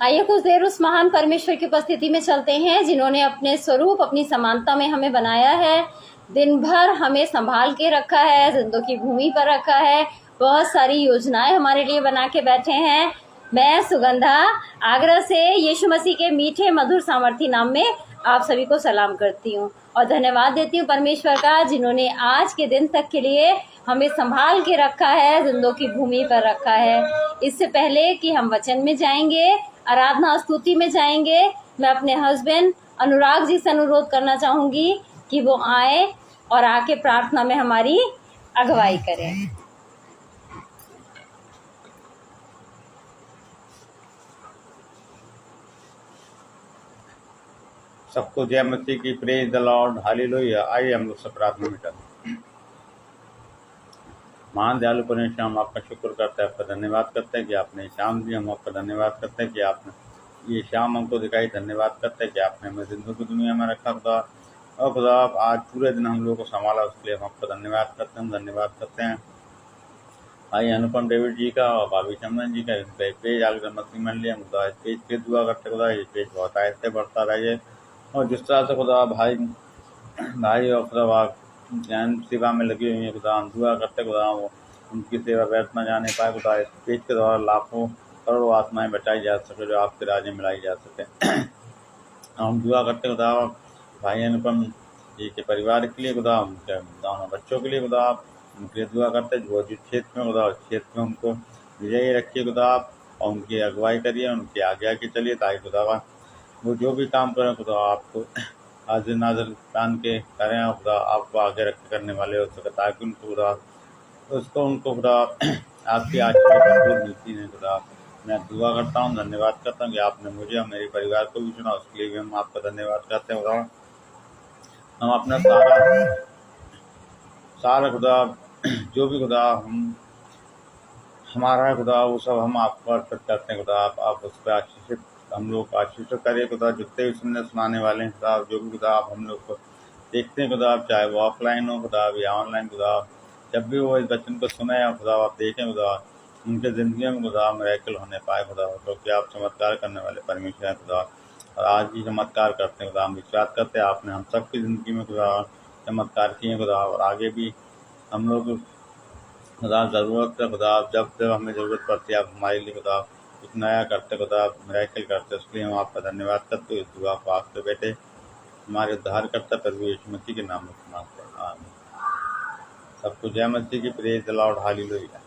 आइए कुछ देर उस महान परमेश्वर की उपस्थिति में चलते हैं जिन्होंने अपने स्वरूप अपनी समानता में हमें बनाया है, दिन भर हमें संभाल के रखा है, जिंदों की भूमि पर रखा है, बहुत सारी योजनाएं हमारे लिए बना के बैठे हैं। मैं सुगंधा आगरा से यीशु मसीह के मीठे मधुर सामर्थी नाम में आप सभी को सलाम करती हूँ और धन्यवाद देती हूँ परमेश्वर का, जिन्होंने आज के दिन तक के लिए हमें संभाल के रखा है, जिंदों की भूमि पर रखा है। इससे पहले कि हम वचन में जाएंगे, आराधना स्तुति में जाएंगे, मैं अपने हस्बैंड अनुराग जी से अनुरोध करना चाहूंगी कि वो आए और आके प्रार्थना में हमारी अगुवाई करें। सबको जय मसीह की, प्रेज द लॉर्ड, हालेलुया। आइए हम लोग सब प्रार्थना में चलते हैं। महान दयालु परमेश्वर, हम आपका शुक्र करते हैं, आपका धन्यवाद करते हैं कि आपने शाम दी। हम आपका धन्यवाद करते हैं कि आपने ये शाम हमको दिखाई। धन्यवाद करते हैं कि आपने हमें जिंदगी की दुनिया में रखा खुदा। और खुदा आप आज पूरे दिन हम लोगों को संभाला, उसके लिए हम आपका धन्यवाद करते हैं। धन्यवाद करते हैं भाई अनुपम डेविड जी का और भाभी चंदन जी का। पेज आगे मसीह मन लिया खुदा, इस पेज पे दुआ करते खुदा, ये पेज बहुत आहिस्ते बढ़ता रहिए। और जिस तरह से खुदा भाई और खुदा ज्ञान सेवा में लगी हुई है खुदा, हम दुआ करते खुदा वो उनकी सेवा व्यर्थ न जाने पाए खुदा। इस पेज के द्वारा लाखों करोड़ों आत्माएं बचाई जा सके, जो आपके राज्य में लाई जा सके। हम दुआ करते खुदा भाई अनुपम जी के परिवार के लिए खुदा, उनके दोनों बच्चों के लिए खुदा, उनके लिए दुआ करते जो जिस क्षेत्र में खुदा, उस क्षेत्र में उनको विजयी रखिए खुदा, और उनकी अगुवाई करिए, उनकी आज्ञा के चलिए, ताकि खुदा वो जो भी काम करें खुदा आपको हाजिर नाजर कान के करें, और खुदा आपको आगे रख करने वाले हो सके, ताकि उनको खुदा उनको खुदा आपकी आशीर्वाद भरपूर मिलती है खुदा। मैं दुआ करता हूँ, धन्यवाद करता हूँ कि आपने मुझे और मेरे परिवार को भी चुना, उसके लिए भी हम आपका धन्यवाद करते हैं खुदा। हम अपना सारा खुदा जो भी खुदा हमारा है खुदा, वो सब हम आपको अर्पित करते हैं खुदा। आप उस पर आशीषित हम लोग को आशीषित करिए खुदा। जितने भी सुनने सुनाने वाले हैं खुदा, जो भी खुदा आप हम लोग को देखते हैं खुदा, चाहे वो ऑफलाइन हो खुदा या ऑनलाइन खुदा, जब भी वो इस बच्चन को सुने या खुदा आप देखें खुदा, उनके ज़िंदगी में खुदा मिरेकल होने पाए खुदा, क्योंकि आप चमत्कार करने वाले परमेश्वर हैं खुदा। और आज भी चमत्कार करते हैं खुदा, हम विश्वास करते हैं आपने हम सबकी ज़िंदगी में खुदा चमत्कार किए खुदा, और आगे भी हम लोग खुदा ज़रूरत है खुदा, जब जब हमें ज़रूरत पड़ती है आप हमारे लिए खुदा कुछ नया करते खुदा, मिरेकल करते, उसके लिए हम आपका धन्यवाद करते हैं। इस दुआ को आपके बेटे हमारे उद्धार करता प्रभु यीशु मसीह के नाम में मांगते हैं, आमीन। सबको जय मसीह की, प्रेज द लॉर्ड, हालेलुया।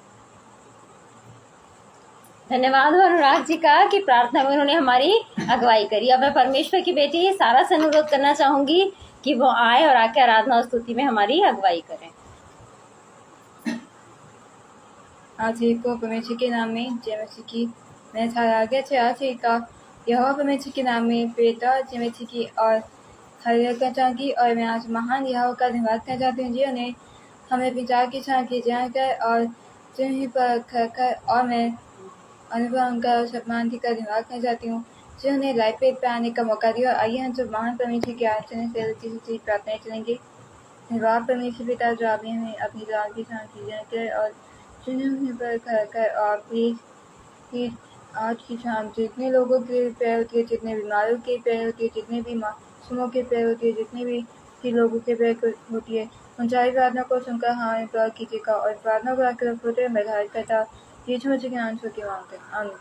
धन्यवाद अनुराग जी का कि प्रार्थना में उन्होंने हमारी अगुवाई करी। अब मैं परमेश्वर की बेटी सारा से अनुरोध करना चाहूंगी कि वो आए और आके आराधना और स्तुति में हमारी अगुवाई करें। आज को परमेश्वर के नाम में जय मसीह की। मैं सारा आगे से आज का यह परमेश्वर के नाम में बेटा जय मसीह की और हालेलुया करना चाहूँगी। और मैं आज महान यहोवा का धन्यवाद करना चाहती हूँ जिन्होंने हमें पिता की छाया की जानकर और जिन्हीं पर कर और मैं अनुभव का सम्मान का धन्यवाद करना चाहती हूँ जिन्होंने लाइफ पे आने का मौका दिया। और आइए हम जो महान परमेश्वर के आचरण से प्रार्थना चलेंगे। धन्यवाद परमेश्वर पिता जो आपने हमें अपनी दान की छाया की जानकर और जिन्होंने पर कर और प्लीज आज की शाम जितने लोगों के पैर होती है, जितने बीमारों के पैर होती है, जितने भी मासूमों के पैर होती है, जितने भी लोगों के पैर होती है, उन सारी प्रार्थना को सुनकर हमारे दुआ कीजिएगा और प्रार्थना को आकर होते निर्धारित करता यीशु मसीह के नाम से मांगते हैं, आमीन।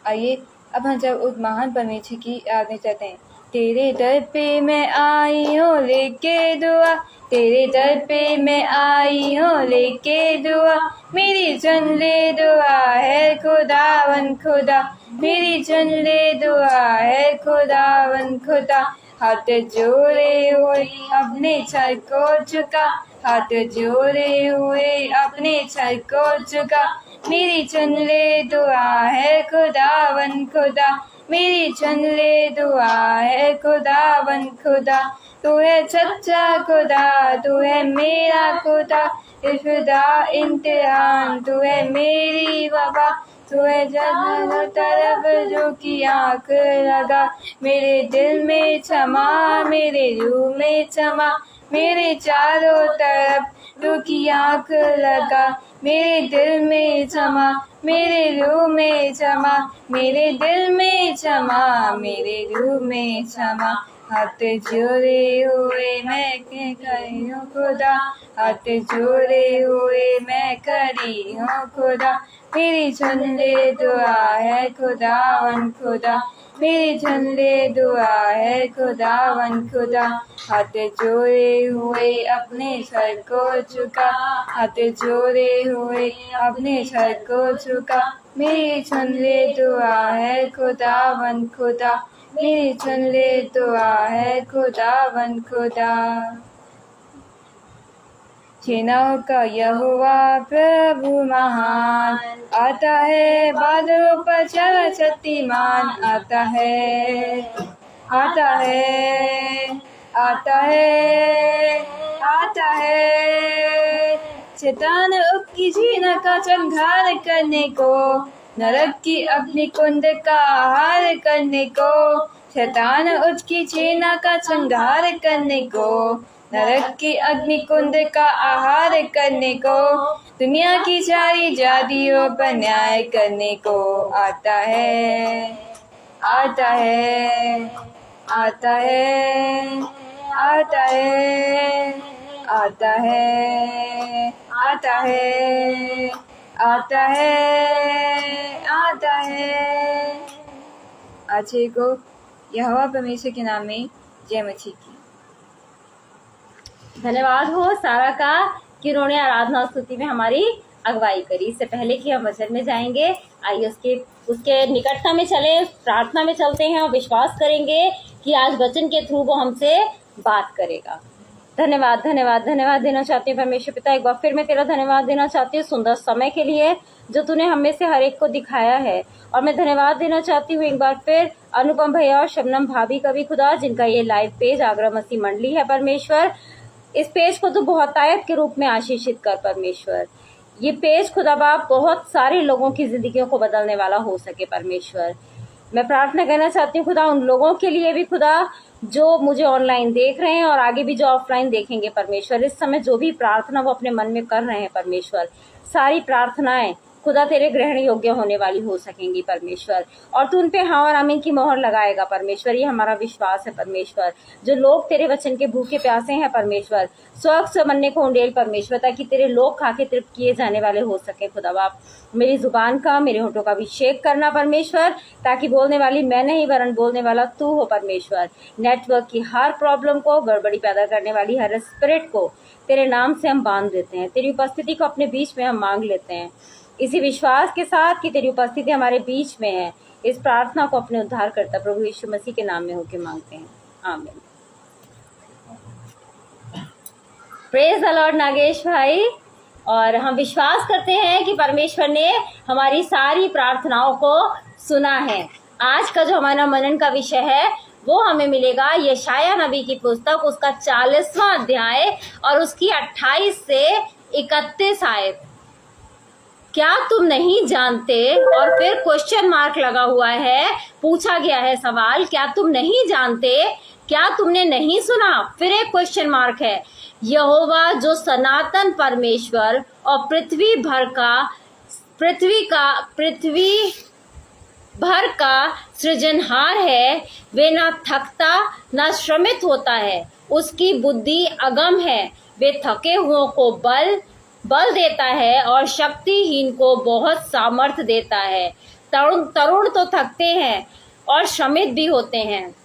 आइए अब हम जब उस महान परमेश्वर की याद में चाहते हैं। तेरे दर पे मैं आई हूँ लेके दुआ, तेरे दर पे मैं आई हूँ लेके दुआ, मेरी सुन ले दुआ है खुदावन खुदा, मेरी सुन ले दुआ है खुदावन खुदा। हाथ जोड़े हुए अपने सर को झुका, हाथ जोड़े हुए अपने सर को झुका, मेरी सुन ले दुआ है खुदावन खुदा, मेरी सुन ले दुआ है खुदावन खुदा। तू है सच्चा खुदा, तू है मेरा खुदा, इस खुदा इम्तिहान, तू है मेरी वफा, तू है जब तरफ जो की आँख लगा, मेरे दिल में क्षमा, मेरे रूह में क्षमा, मेरे चारों तरफ तू की आँख लगा, मेरे दिल में समा, मेरे रूह में समा, मेरे दिल में समा, मेरे रूह में समा। हाथ जोड़े हुए मैं खड़ी हूँ खुदा, हाथ जोड़े हुए मैं खड़ी हूँ खुदा, मेरी सुन ले दुआ है खुदावन खुदा, मेरी सुन ले दुआ है खुदावन खुदा। हाथ जोड़े हुए अपने सर को झुका, हाथ जोड़े हुए अपने सर को झुका, मेरी सुन ले दुआ है खुदावन खुदा, मेरी सुन ले दुआ है खुदावन खुदा। सेनाओं का यहोवा प्रभु महान, आता है बादलों पर सर्वशक्तिमान, आता है, आता है, आता है, आता है। शैतान उसकी सेना का संहार करने को, नरक की अपनी कुंड का आहार करने को, शैतान उसकी सेना का संहार करने को, नरक की अग्नि कुंड का आहार करने को, दुनिया की सारी जातियों पर न्याय करने को आता है, आता है, आता है, आता है, आता है, आता है, आता है, आता है। आज को यहोवा परमेश्वर के नाम में जय मसीह की। धन्यवाद हो सारा का कि उन्होंने आराधना और स्तुति में हमारी अगुवाई करी। इससे पहले कि हम वचन में जाएंगे, आइए उसके निकटता में चले, प्रार्थना में चलते हैं और विश्वास करेंगे कि आज वचन के थ्रू वो हमसे बात करेगा। धन्यवाद धन्यवाद धन्यवाद देना चाहती हूँ परमेश्वर पिता, एक बार फिर मैं तेरा धन्यवाद देना चाहती हूँ सुंदर समय के लिए जो तूने हमें से हर एक को दिखाया है। और मैं धन्यवाद देना चाहती हूँ एक बार फिर अनुपम भैया और शबनम भाभी का भी खुदा, जिनका ये लाइव पेज आगरा मसीह मंडली है परमेश्वर। इस पेज को तो बहुत आयत के रूप में आशीषित कर परमेश्वर। ये पेज खुदा बाप बहुत सारे लोगों की जिंदगियों को बदलने वाला हो सके परमेश्वर। मैं प्रार्थना करना चाहती हूँ खुदा उन लोगों के लिए भी खुदा जो मुझे ऑनलाइन देख रहे हैं और आगे भी जो ऑफलाइन देखेंगे परमेश्वर। इस समय जो भी प्रार्थना वो अपने मन में कर रहे हैं परमेश्वर, सारी प्रार्थनाएं खुदा तेरे ग्रहण योग्य होने वाली हो सकेंगी परमेश्वर। और तू उन पे हाँ और आमीन की मोहर लगाएगा परमेश्वर, ये हमारा विश्वास है परमेश्वर। जो लोग तेरे वचन के भूखे प्यासे हैं परमेश्वर, स्वर्ग से मन्ने को उंडेल परमेश्वर, ताकि तेरे लोग खा के तृप्त किए जाने वाले हो सके खुदा बाप। मेरी जुबान का, मेरे होठों का अभिषेक करना परमेश्वर, ताकि बोलने वाली मैं नहीं वरन बोलने वाला तू हो परमेश्वर। नेटवर्क की हर प्रॉब्लम को, गड़बड़ी पैदा करने वाली हर स्पिरिट को तेरे नाम से हम बांध देते हैं। तेरी उपस्थिति को अपने बीच में हम मांग लेते हैं, इसी विश्वास के साथ कि तेरी उपस्थिति हमारे बीच में है। इस प्रार्थना को अपने उद्धार करता प्रभु यीशु मसीह के नाम में होके मांगते हैं, आमीन। प्रेज द लॉर्ड नागेश भाई। और हम विश्वास करते हैं कि परमेश्वर ने हमारी सारी प्रार्थनाओं को सुना है। आज का जो हमारा मनन का विषय है वो हमें मिलेगा यशाया नबी की पुस्तक, उसका 40वां अध्याय और उसकी 28 से 31 आयत। क्या तुम नहीं जानते? और फिर क्वेश्चन मार्क लगा हुआ है, पूछा गया है सवाल, क्या तुम नहीं जानते? क्या तुमने नहीं सुना? फिर एक क्वेश्चन मार्क है। यहोवा जो सनातन परमेश्वर और पृथ्वी भर का सृजनहार है, वे ना थकता ना श्रमित होता है, उसकी बुद्धि अगम है, वे थके हुओं को बल देता है और शक्तिहीन को बहुत सामर्थ देता है। तरुण तो थकते हैं और श्रमित भी होते हैं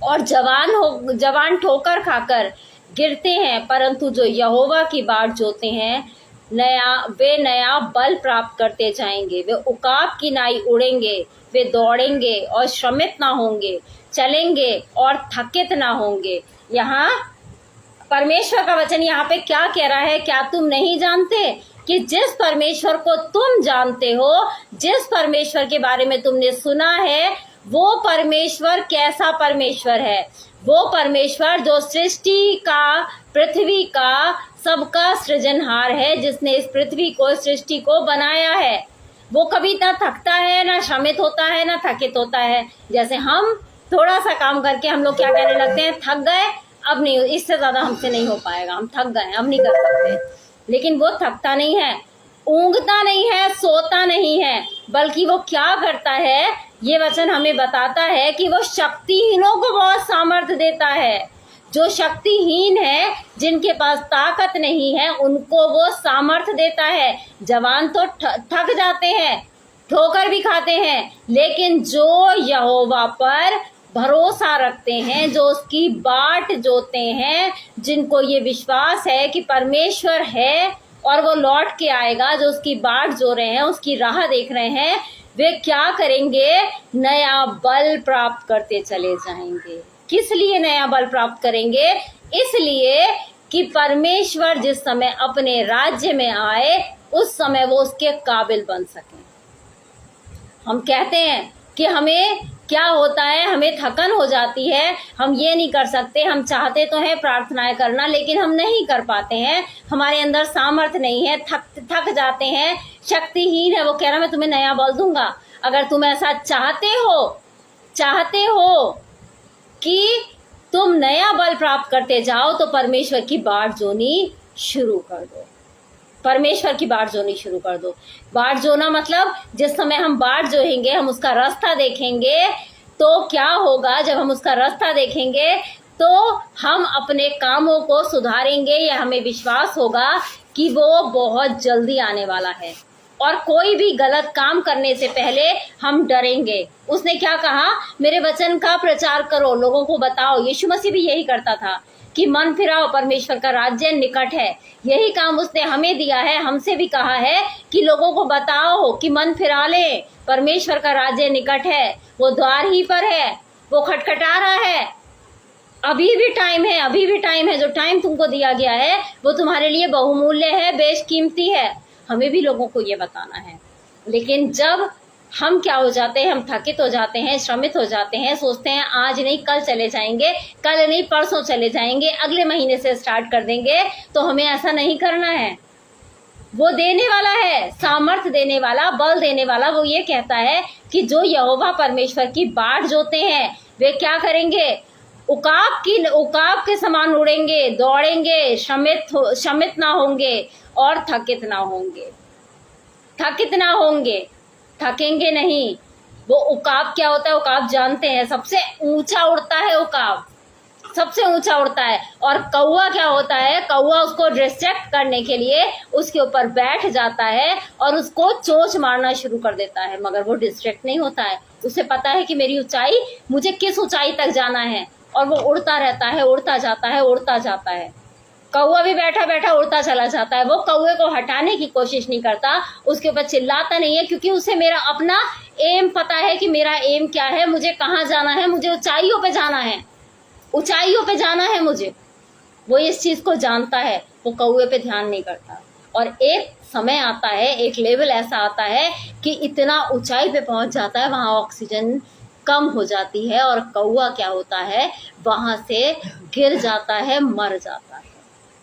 और जवान ठोकर खाकर गिरते हैं, परंतु जो यहोवा की बाट जोते हैं वे नया बल प्राप्त करते जाएंगे। वे उकाब की नाई उड़ेंगे, वे दौड़ेंगे और श्रमित ना होंगे, चलेंगे और थकित ना होंगे। यहाँ परमेश्वर का वचन यहाँ पे क्या कह रहा है? क्या तुम नहीं जानते कि जिस परमेश्वर को तुम जानते हो, जिस परमेश्वर के बारे में तुमने सुना है, वो परमेश्वर कैसा परमेश्वर है? वो परमेश्वर जो सृष्टि का, पृथ्वी का, सबका सृजनहार है, जिसने इस पृथ्वी को, सृष्टि को बनाया है। वो कभी ना थकता है, ना श्रमित होता है, ना थकित होता है। जैसे हम थोड़ा सा काम करके हम लोग क्या कहने लगते हैं? थक गए, अब नहीं, इससे ज्यादा हमसे नहीं हो पाएगा, हम थक गए, अब नहीं कर सकते। लेकिन वो थकता नहीं है, ऊँघता नहीं है, सोता नहीं है, बल्कि वो क्या करता है, ये वचन हमें बताता है कि वो शक्तिहीनों को बहुत सामर्थ्य देता है। जो शक्तिहीन है, जिनके पास ताकत नहीं है, उनको वो सामर्थ्य देता है। जवान तो थक जाते हैं, ठोकर भी खाते हैं, लेकिन जो यहोवा पर भरोसा रखते हैं, जो उसकी बाट जोते हैं, जिनको ये विश्वास है कि परमेश्वर है और वो लौट के आएगा, जो उसकी बाट जो रहे हैं, उसकी राह देख रहे हैं, वे क्या करेंगे, नया बल प्राप्त करते चले जाएंगे। किस लिए नया बल प्राप्त करेंगे? इसलिए कि परमेश्वर जिस समय अपने राज्य में आए, उस समय वो उसके काबिल बन सकें। हम कहते हैं कि हमें क्या होता है, हमें थकन हो जाती है, हम ये नहीं कर सकते, हम चाहते तो हैं प्रार्थनाएं करना, लेकिन हम नहीं कर पाते हैं, हमारे अंदर सामर्थ्य नहीं है, थक जाते हैं, शक्तिहीन है। वो कह रहा मैं तुम्हें नया बल दूंगा। अगर तुम ऐसा चाहते हो कि तुम नया बल प्राप्त करते जाओ, तो परमेश्वर की बाट जोनी शुरू कर दो। परमेश्वर की बाट जोनी शुरू कर दो। बाट जोना मतलब जिस समय हम बाट जोहेंगे, हम उसका रास्ता देखेंगे, तो क्या होगा, जब हम उसका रास्ता देखेंगे तो हम अपने कामों को सुधारेंगे, या हमें विश्वास होगा कि वो बहुत जल्दी आने वाला है। और कोई भी गलत काम करने से पहले हम डरेंगे। उसने क्या कहा, मेरे वचन का प्रचार करो, लोगों को बताओ। यीशु मसीह भी यही करता था कि मन फिराओ, परमेश्वर का राज्य निकट है। यही काम उसने हमें दिया है, हमसे भी कहा है कि लोगों को बताओ कि मन फिरा ले, परमेश्वर का राज्य निकट है, वो द्वार ही पर है, वो खटखटा रहा है। अभी भी टाइम है, अभी भी टाइम है। जो टाइम तुमको दिया गया है वो तुम्हारे लिए बहुमूल्य है, बेशकीमती है। हमें भी लोगों को ये बताना है। लेकिन जब हम क्या हो जाते हैं, हम थकित हो जाते हैं, श्रमित हो जाते हैं, सोचते हैं आज नहीं कल चले जाएंगे, कल नहीं परसों चले जाएंगे, अगले महीने से स्टार्ट कर देंगे, तो हमें ऐसा नहीं करना है। वो देने वाला है, सामर्थ्य देने वाला, बल देने वाला। वो ये कहता है कि जो यहोवा परमेश्वर की बाट जोते हैं, वे क्या करेंगे, उकाब के समान उड़ेंगे, दौड़ेंगे, श्रमित ना होंगे और थकित ना होंगे, थकेंगे नहीं। वो उकाब क्या होता है, उकाब जानते हैं, सबसे ऊंचा उड़ता है उकाब, सबसे ऊंचा उड़ता है। और कौवा क्या होता है, कौवा उसको डिस्ट्रैक्ट करने के लिए उसके ऊपर बैठ जाता है और उसको चोंच मारना शुरू कर देता है, मगर वो डिस्ट्रैक्ट नहीं होता है। उसे पता है कि मेरी ऊंचाई, मुझे किस ऊंचाई तक जाना है, और वो उड़ता रहता है, उड़ता जाता है। कौवा भी बैठा बैठा उड़ता चला जाता है। वो कौवे को हटाने की कोशिश नहीं करता, उसके ऊपर चिल्लाता नहीं है, क्योंकि उसे मेरा अपना एम पता है कि मेरा एम क्या है, मुझे कहाँ जाना है, मुझे ऊंचाइयों पे जाना है मुझे। वो इस चीज को जानता है, वो कौवे पे ध्यान नहीं करता। और एक समय आता है, एक लेवल ऐसा आता है कि इतना ऊंचाई पे पहुंच जाता है, वहां ऑक्सीजन कम हो जाती है, और कौवा क्या होता है, वहां से गिर जाता है, मर जाता है,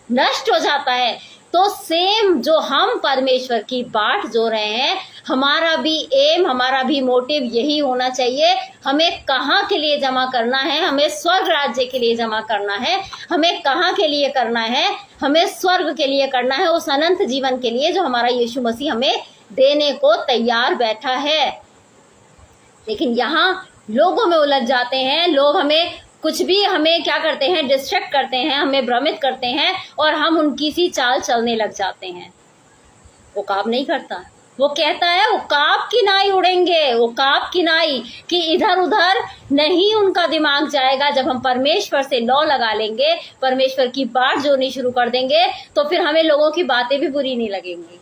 नष्ट हो जाता है। तो सेम जो हम परमेश्वर की बाट जो रहे हैं, हमारा भी एम, हमारा भी मोटिव यही होना चाहिए। हमें कहाँ के लिए जमा करना है, हमें स्वर्ग राज्य के लिए जमा करना है। हमें कहाँ के लिए करना है, हमें स्वर्ग के लिए करना है, उस अनंत जीवन के लिए जो हमारा यीशु मसीह हमें देने को तैयार बैठा है। लेकिन यहाँ लोगों में उलझ जाते हैं लोग, हमें क्या करते हैं, डिस्ट्रैक्ट करते हैं, हमें भ्रमित करते हैं, और हम उनकी सी चाल चलने लग जाते हैं। उकाब नहीं करता, वो कहता है उकाब की नाई उड़ेंगे, उकाब की नाई, कि इधर उधर नहीं उनका दिमाग जाएगा। जब हम परमेश्वर से लौ लगा लेंगे, परमेश्वर की बाट जोड़नी शुरू कर देंगे, तो फिर हमें लोगों की बातें भी बुरी नहीं लगेंगी,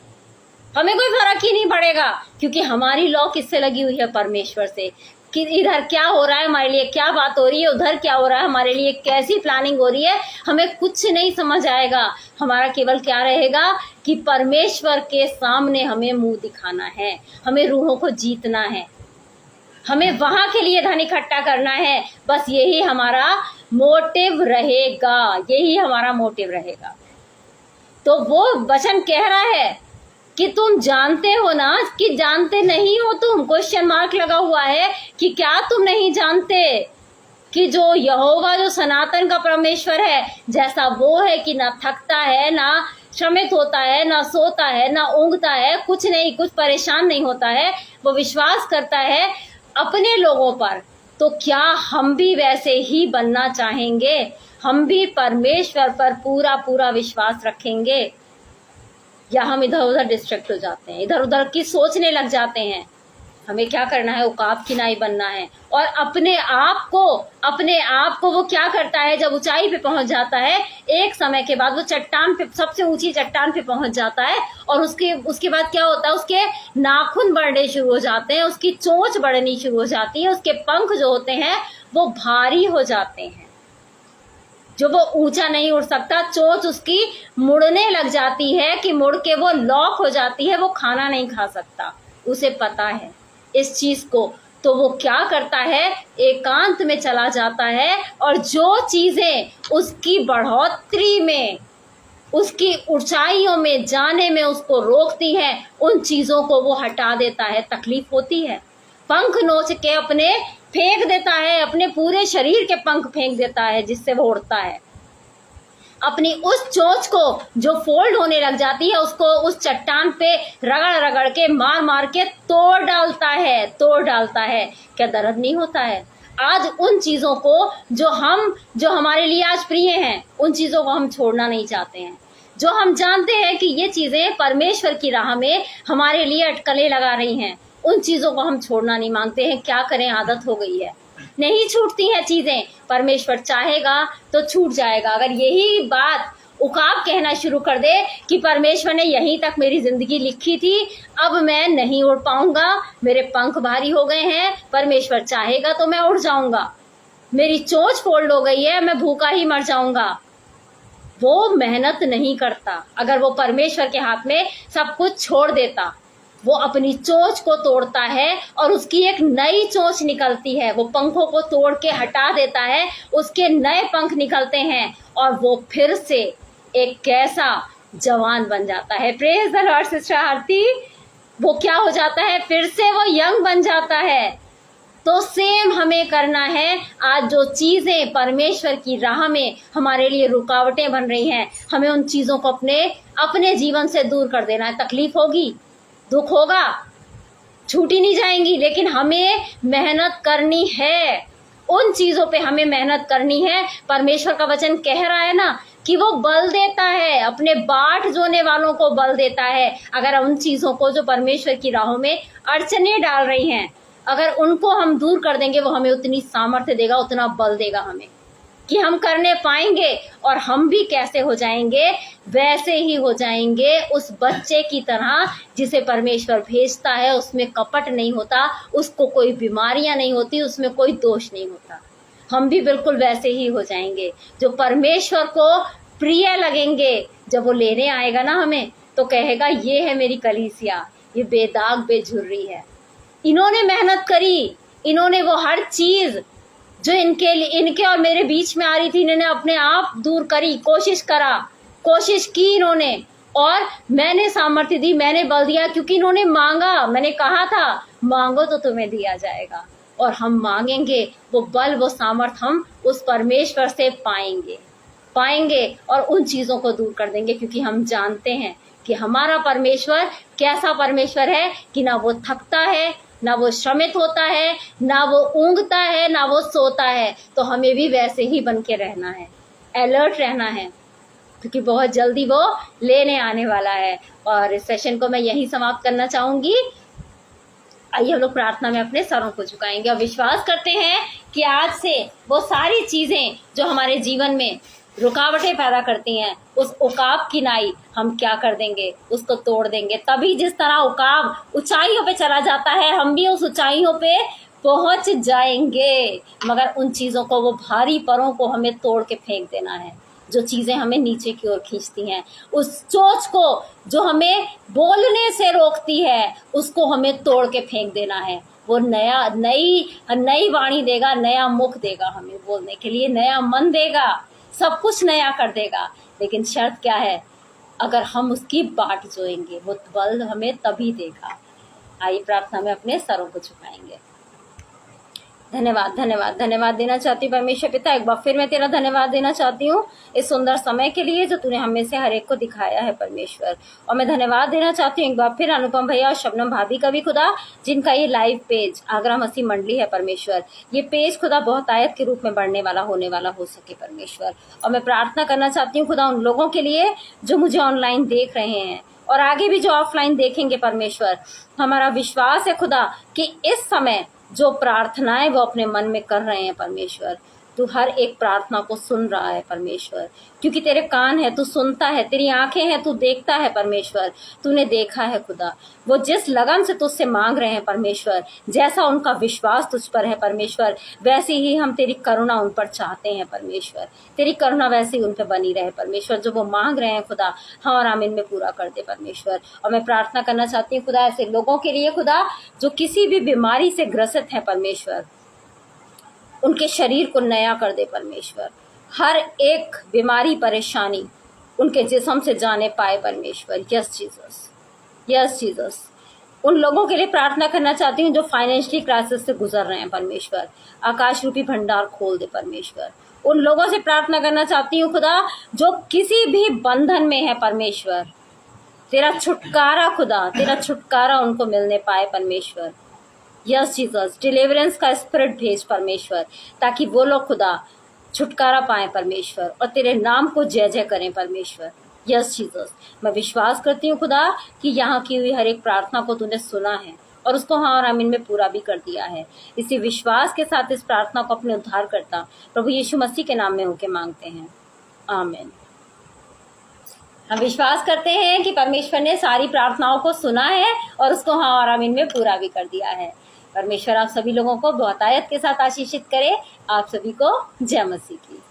हमें कोई फर्क ही नहीं पड़ेगा, क्योंकि हमारी लौ किससे लगी हुई है, परमेश्वर से। कि इधर क्या हो रहा है, हमारे लिए क्या बात हो रही है, उधर क्या हो रहा है, हमारे लिए कैसी प्लानिंग हो रही है, हमें कुछ नहीं समझ आएगा। हमारा केवल क्या रहेगा कि परमेश्वर के सामने हमें मुंह दिखाना है, हमें रूहों को जीतना है, हमें वहां के लिए धन इकट्ठा करना है। बस यही हमारा मोटिव रहेगा, तो वो वचन कह रहा है कि तुम जानते हो ना, कि जानते नहीं हो तुम, क्वेश्चन मार्क लगा हुआ है कि क्या तुम नहीं जानते कि जो यहोवा जो सनातन का परमेश्वर है, जैसा वो है कि ना थकता है, ना श्रमित होता है, ना सोता है, ना ऊँघता है, कुछ नहीं, कुछ परेशान नहीं होता है, वो विश्वास करता है अपने लोगों पर, तो क्या हम भी वैसे ही बनना चाहेंगे? हम भी परमेश्वर पर पूरा पूरा विश्वास रखेंगे, या हम इधर उधर डिस्ट्रैक्ट हो जाते हैं, इधर उधर की सोचने लग जाते हैं? हमें क्या करना है? उकाब की नाई बनना है। और अपने आप को वो क्या करता है, जब ऊंचाई पे पहुंच जाता है, एक समय के बाद वो चट्टान पे, सबसे ऊंची चट्टान पे पहुंच जाता है, और उसके बाद क्या होता है, उसके नाखून बढ़ने शुरू हो जाते हैं, उसकी चोंच बढ़नी शुरू हो जाती है, उसके पंख जो होते हैं वो भारी हो जाते हैं, जो वो ऊंचा नहीं उड़ सकता, चोंच उसकी मुड़ने लग जाती है कि मुड़ के वो लॉक हो जाती है, वो खाना नहीं खा सकता, उसे पता है इस चीज को। तो वो क्या करता है, एकांत में चला जाता है, और जो चीजें उसकी बढ़ोतरी में, उसकी ऊंचाइयों में जाने में उसको रोकती हैं, उन चीजों को वो हटा देता है। तकलीफ होती है, पंख नोच के अपने फेंक देता है, अपने पूरे शरीर के पंख फेंक देता है, जिससे वो उड़ता है। अपनी उस चोंच को जो फोल्ड होने लग जाती है, उसको उस चट्टान पे रगड़ रगड़ के, मार मार के तोड़ डालता है। क्या दर्द नहीं होता है? आज उन चीजों को जो हमारे लिए आज प्रिय हैं, उन चीजों को हम छोड़ना नहीं चाहते हैं। जो हम जानते हैं कि ये चीजें परमेश्वर की राह में हमारे लिए अटकलें लगा रही हैं, उन चीजों को हम छोड़ना नहीं मांगते हैं। क्या करें, आदत हो गई है, नहीं छूटती हैं चीजें। परमेश्वर चाहेगा तो छूट जाएगा। अगर यही बात उकाब कहना शुरू कर दे कि परमेश्वर ने यहीं तक मेरी जिंदगी लिखी थी, अब मैं नहीं उड़ पाऊंगा, मेरे पंख भारी हो गए हैं, परमेश्वर चाहेगा तो मैं उड़ जाऊंगा, मेरी चोंच फोल्ड हो गई है, मैं भूखा ही मर जाऊंगा, वो मेहनत नहीं करता। अगर वो परमेश्वर के हाथ में सब कुछ छोड़ देता, वो अपनी चोंच को तोड़ता है और उसकी एक नई चोंच निकलती है, वो पंखों को तोड़ के हटा देता है, उसके नए पंख निकलते हैं, और वो फिर से एक कैसा जवान बन जाता है। प्रेज द लॉर्ड सिस्टर आरती। वो क्या हो जाता है, फिर से वो यंग बन जाता है। तो सेम हमें करना है। आज जो चीजें परमेश्वर की राह में हमारे लिए रुकावटें बन रही हैं, हमें उन चीजों को अपने जीवन से दूर कर देना है। तकलीफ होगी, दुख होगा, छूटी नहीं जाएंगी, लेकिन हमें मेहनत करनी है, उन चीजों पे हमें मेहनत करनी है। परमेश्वर का वचन कह रहा है ना कि वो बल देता है, अपने बाट जोने वालों को बल देता है। अगर उन चीजों को जो परमेश्वर की राहों में अड़चने डाल रही हैं, अगर उनको हम दूर कर देंगे, वो हमें उतनी सामर्थ्य देगा, उतना बल देगा हमें कि हम करने पाएंगे। और हम भी कैसे हो जाएंगे, वैसे ही हो जाएंगे उस बच्चे की तरह जिसे परमेश्वर भेजता है। उसमें कपट नहीं होता, उसको कोई बीमारियां नहीं होती, उसमें कोई दोष नहीं होता। हम भी बिल्कुल वैसे ही हो जाएंगे जो परमेश्वर को प्रिय लगेंगे। जब वो लेने आएगा ना हमें, तो कहेगा ये है मेरी कलीसिया, ये बेदाग बेझुर्री है, इन्होंने मेहनत करी, इन्होंने वो हर चीज जो इनके और मेरे बीच में आ रही थी, इन्होंने अपने आप दूर करी, कोशिश की इन्होंने, और मैंने सामर्थ्य दी, मैंने बल दिया, क्योंकि इन्होंने मांगा। मैंने कहा था मांगो तो तुम्हें दिया जाएगा, और हम मांगेंगे, वो बल, वो सामर्थ हम उस परमेश्वर से पाएंगे और उन चीजों को दूर कर देंगे। क्योंकि हम जानते हैं कि हमारा परमेश्वर कैसा परमेश्वर है कि ना वो थकता है, ना वो श्रमित होता है, ना वो ऊँघता है, ना वो सोता है। तो हमें भी वैसे ही बन के रहना है, अलर्ट रहना है, क्योंकि बहुत जल्दी वो लेने आने वाला है। और इस सेशन को मैं यहीं समाप्त करना चाहूंगी। आइए हम लोग प्रार्थना में अपने सरों को झुकाएंगे और विश्वास करते हैं कि आज से वो सारी चीजें जो हमारे जीवन में रुकावटें पैदा करती हैं, उस उकाब की नाई हम क्या कर देंगे, उसको तोड़ देंगे। तभी जिस तरह उकाब ऊंचाइयों पे चला जाता है, हम भी उस ऊंचाइयों पे पहुंच जाएंगे। मगर उन चीजों को, वो भारी परों को हमें तोड़ के फेंक देना है, जो चीजें हमें नीचे की ओर खींचती हैं। उस चोंच को जो हमें बोलने से रोकती है, उसको हमें तोड़ के फेंक देना है। वो नई वाणी देगा, नया मुख देगा, हमें बोलने के लिए नया मन देगा, सब कुछ नया कर देगा। लेकिन शर्त क्या है, अगर हम उसकी बाट जोएंगे, वो बल हमें तभी देगा। आइए प्रार्थना में अपने सरों को झुकाएंगे। धन्यवाद धन्यवाद धन्यवाद देना चाहती हूँ परमेश्वर पिता। एक बार फिर मैं तेरा धन्यवाद देना चाहती हूँ इस सुंदर समय के लिए जो तूने हमें से हर एक को दिखाया है परमेश्वर। और मैं धन्यवाद देना चाहती हूँ एक बार फिर अनुपम भैया और शबनम भाभी का भी खुदा, जिनका ये लाइव पेज आगरा मसीह मंडली है परमेश्वर। ये पेज खुदा बहुत आयत के रूप में बढ़ने वाला होने वाला हो सके परमेश्वर। और मैं प्रार्थना करना चाहती हूँ खुदा उन लोगों के लिए जो मुझे ऑनलाइन देख रहे हैं और आगे भी जो ऑफलाइन देखेंगे परमेश्वर। हमारा विश्वास है खुदा कि इस समय जो प्रार्थनाएं वो अपने मन में कर रहे हैं परमेश्वर, तू हर एक प्रार्थना को सुन रहा है परमेश्वर, क्योंकि तेरे कान है, तू सुनता है, तेरी आंखें हैं, तू देखता है परमेश्वर। तूने देखा है खुदा वो जिस लगन से तुझसे मांग रहे हैं परमेश्वर, जैसा उनका विश्वास तुझ पर है परमेश्वर, वैसी ही हम तेरी करुणा उन पर चाहते हैं परमेश्वर। तेरी करुणा वैसी उन पर बनी रहे परमेश्वर। जो वो मांग रहे हैं खुदा, हाँ और आमीन में पूरा कर दे परमेश्वर। और मैं प्रार्थना करना चाहती हूँ खुदा ऐसे लोगों के लिए खुदा जो किसी भी बीमारी से ग्रसित है परमेश्वर, उनके शरीर को नया कर दे परमेश्वर। हर एक बीमारी परेशानी उनके जिस्म से जाने पाए परमेश्वर। Yes Jesus, yes Jesus. उन लोगों के लिए प्रार्थना करना चाहती हूँ जो फाइनेंशियली क्राइसिस से गुजर रहे हैं परमेश्वर। आकाश रूपी भंडार खोल दे परमेश्वर। उन लोगों से प्रार्थना करना चाहती हूँ खुदा जो किसी भी बंधन में है परमेश्वर, तेरा छुटकारा खुदा, तेरा छुटकारा उनको मिलने पाए परमेश्वर। यस जीसस, डिलीवरेंस का स्पिरिट भेज परमेश्वर, ताकि वो लोग खुदा छुटकारा पाए परमेश्वर और तेरे नाम को जय जय करें परमेश्वर। यस जीसस, मैं विश्वास करती हूँ खुदा कि यहाँ की हुई हर एक प्रार्थना को तूने सुना है और उसको हाँ और आमीन में पूरा भी कर दिया है। इसी विश्वास के साथ इस प्रार्थना को अपने उद्धार करता प्रभु यीशु मसीह के नाम में होके मांगते हैं, आमीन। हम विश्वास करते हैं कि परमेश्वर ने सारी प्रार्थनाओं को सुना है और उसको हाँ और आमीन में पूरा भी कर दिया है। परमेश्वर आप सभी लोगों को बहुत आयत के साथ आशीषित करे। आप सभी को जय मसीह की।